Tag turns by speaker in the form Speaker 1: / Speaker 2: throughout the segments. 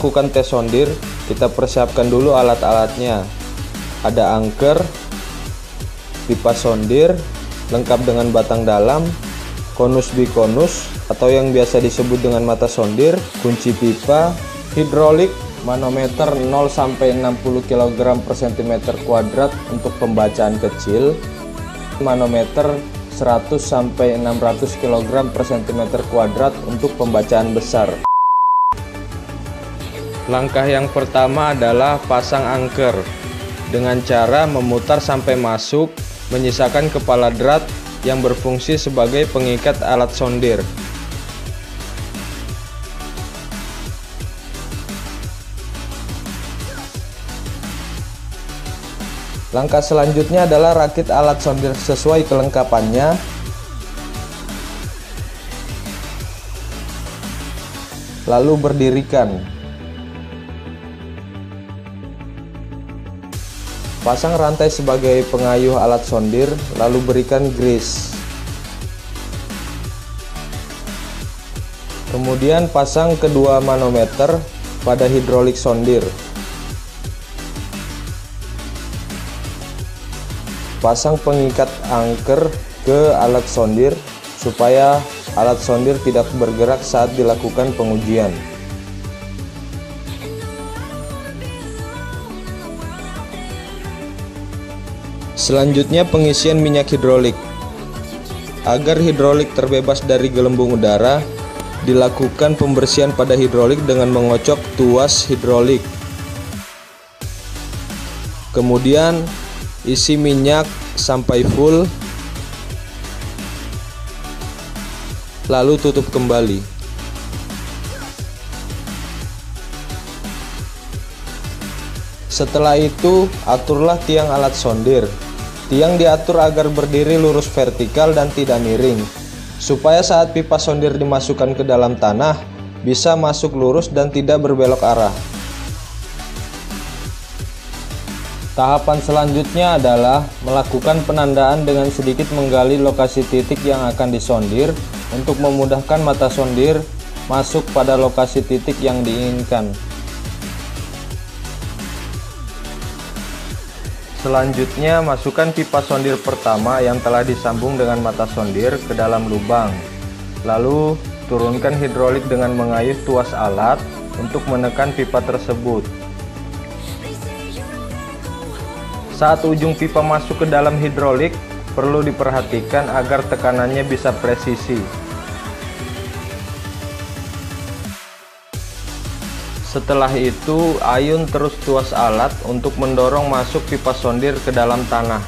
Speaker 1: Lakukan tes sondir, kita persiapkan dulu alat-alatnya. Ada angker, pipa sondir, lengkap dengan batang dalam, konus bikonus atau yang biasa disebut dengan mata sondir, kunci pipa, hidrolik, manometer 0 sampai 60 kg per cm kuadrat untuk pembacaan kecil, manometer 100 sampai 600 kg per cm kuadrat untuk pembacaan besar. Langkah yang pertama adalah pasang angker dengan cara memutar sampai masuk, menyisakan kepala drat yang berfungsi sebagai pengikat alat sondir. Langkah selanjutnya adalah rakit alat sondir sesuai kelengkapannya. Lalu berdirikan. Pasang rantai sebagai pengayuh alat sondir, lalu berikan grease. Kemudian pasang kedua manometer pada hidrolik sondir. Pasang pengikat angker ke alat sondir supaya alat sondir tidak bergerak saat dilakukan pengujian. Selanjutnya pengisian minyak hidrolik. Agar hidrolik terbebas dari gelembung udara, dilakukan pembersihan pada hidrolik dengan mengocok tuas hidrolik. Kemudian isi minyak sampai full, lalu tutup kembali. Setelah itu, aturlah tiang alat sondir. Tiang diatur agar berdiri lurus vertikal dan tidak miring, supaya saat pipa sondir dimasukkan ke dalam tanah, bisa masuk lurus dan tidak berbelok arah. Tahapan selanjutnya adalah melakukan penandaan dengan sedikit menggali lokasi titik yang akan disondir untuk memudahkan mata sondir masuk pada lokasi titik yang diinginkan. Selanjutnya, masukkan pipa sondir pertama yang telah disambung dengan mata sondir ke dalam lubang. Lalu, turunkan hidrolik dengan mengayuh tuas alat untuk menekan pipa tersebut. Saat ujung pipa masuk ke dalam hidrolik, perlu diperhatikan agar tekanannya bisa presisi. Setelah itu, ayun terus tuas alat untuk mendorong masuk pipa sondir ke dalam tanah.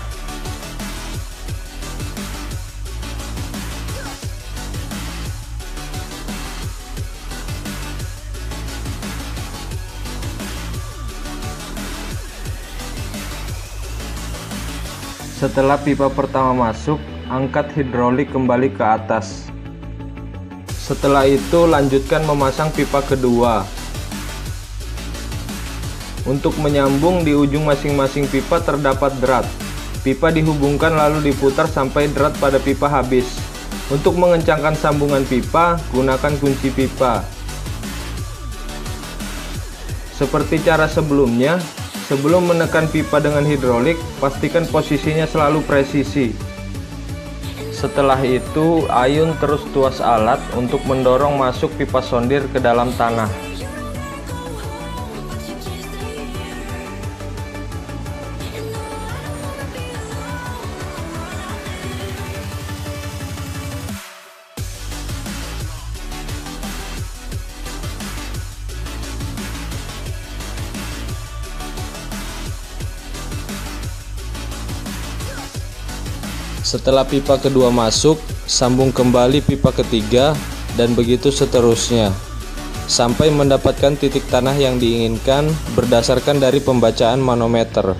Speaker 1: Setelah pipa pertama masuk, angkat hidrolik kembali ke atas. Setelah itu, lanjutkan memasang pipa kedua. Untuk menyambung, di ujung masing-masing pipa terdapat drat. Pipa dihubungkan lalu diputar sampai drat pada pipa habis. Untuk mengencangkan sambungan pipa, gunakan kunci pipa. Seperti cara sebelumnya, sebelum menekan pipa dengan hidrolik, pastikan posisinya selalu presisi. Setelah itu, ayun terus tuas alat untuk mendorong masuk pipa sondir ke dalam tanah. Setelah pipa kedua masuk, sambung kembali pipa ketiga dan begitu seterusnya sampai mendapatkan titik tanah yang diinginkan berdasarkan dari pembacaan manometer.